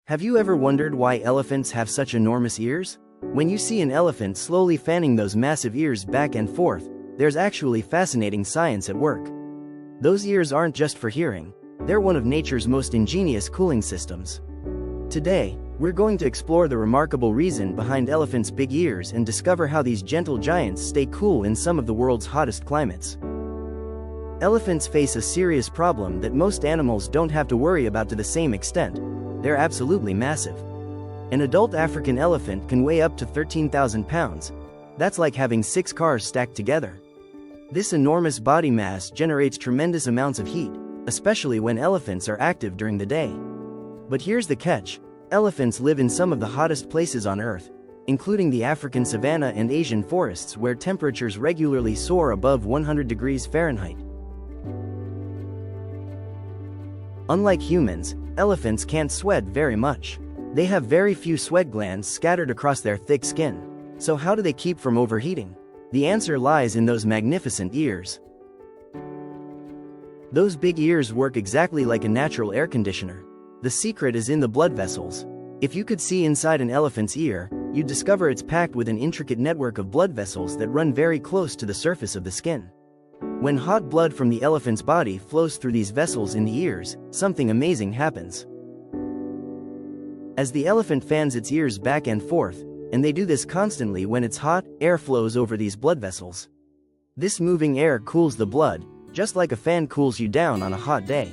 Have you ever wondered why elephants have such enormous ears? When you see an elephant slowly fanning those massive ears back and forth, there's actually fascinating science at work. Those ears aren't just for hearing, they're one of nature's most ingenious cooling systems. Today, we're going to explore the remarkable reason behind elephants' big ears and discover how these gentle giants stay cool in some of the world's hottest climates. Elephants face a serious problem that most animals don't have to worry about to the same extent. They're absolutely massive. An adult African elephant can weigh up to 13,000 pounds. That's like having 6 cars stacked together. This enormous body mass generates tremendous amounts of heat, especially when elephants are active during the day. But here's the catch: elephants live in some of the hottest places on Earth, including the African savanna and Asian forests where temperatures regularly soar above 100 degrees Fahrenheit. Unlike humans, elephants can't sweat very much. They have very few sweat glands scattered across their thick skin. So how do they keep from overheating? The answer lies in those magnificent ears. Those big ears work exactly like a natural air conditioner. The secret is in the blood vessels. If you could see inside an elephant's ear, you'd discover it's packed with an intricate network of blood vessels that run very close to the surface of the skin. When hot blood from the elephant's body flows through these vessels in the ears, something amazing happens. As the elephant fans its ears back and forth, and they do this constantly when it's hot, air flows over these blood vessels. This moving air cools the blood, just like a fan cools you down on a hot day.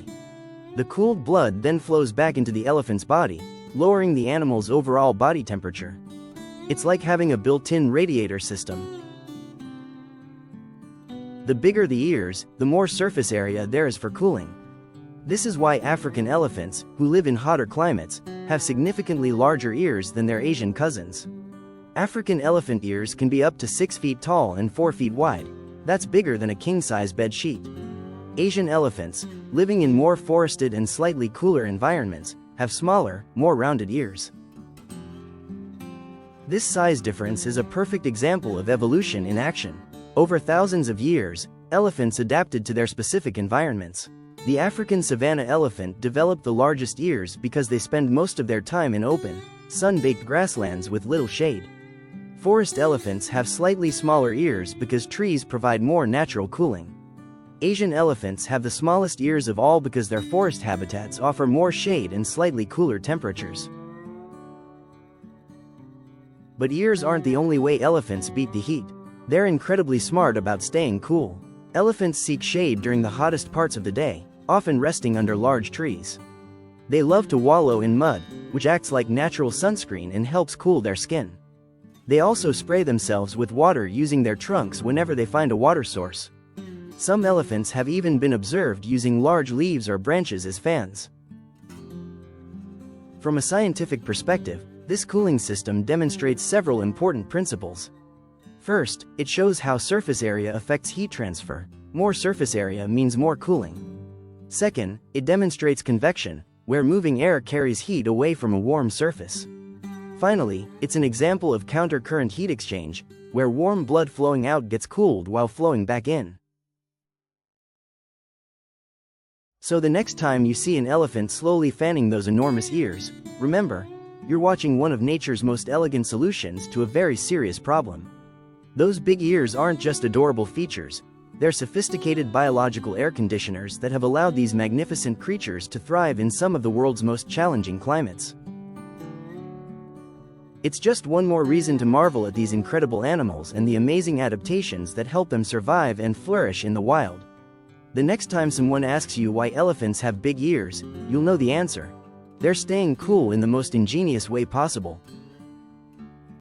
The cooled blood then flows back into the elephant's body, lowering the animal's overall body temperature. It's like having a built-in radiator system. The bigger the ears, the more surface area there is for cooling. This is why African elephants, who live in hotter climates, have significantly larger ears than their Asian cousins. African elephant ears can be up to 6 feet tall and 4 feet wide. That's bigger than a king-size bed sheet. Asian elephants, living in more forested and slightly cooler environments, have smaller, more rounded ears. This size difference is a perfect example of evolution in action. Over thousands of years, elephants adapted to their specific environments. The African savanna elephant developed the largest ears because they spend most of their time in open, sun-baked grasslands with little shade. Forest elephants have slightly smaller ears because trees provide more natural cooling. Asian elephants have the smallest ears of all because their forest habitats offer more shade and slightly cooler temperatures. But ears aren't the only way elephants beat the heat. They're incredibly smart about staying cool. Elephants seek shade during the hottest parts of the day, often resting under large trees. They love to wallow in mud, which acts like natural sunscreen and helps cool their skin. They also spray themselves with water using their trunks whenever they find a water source. Some elephants have even been observed using large leaves or branches as fans. From a scientific perspective, this cooling system demonstrates several important principles. First, it shows how surface area affects heat transfer. More surface area means more cooling. Second, it demonstrates convection, where moving air carries heat away from a warm surface. Finally, it's an example of counter-current heat exchange, where warm blood flowing out gets cooled while flowing back in. So the next time you see an elephant slowly fanning those enormous ears, remember, you're watching one of nature's most elegant solutions to a very serious problem. Those big ears aren't just adorable features, they're sophisticated biological air conditioners that have allowed these magnificent creatures to thrive in some of the world's most challenging climates. It's just one more reason to marvel at these incredible animals and the amazing adaptations that help them survive and flourish in the wild. The next time someone asks you why elephants have big ears, you'll know the answer. They're staying cool in the most ingenious way possible.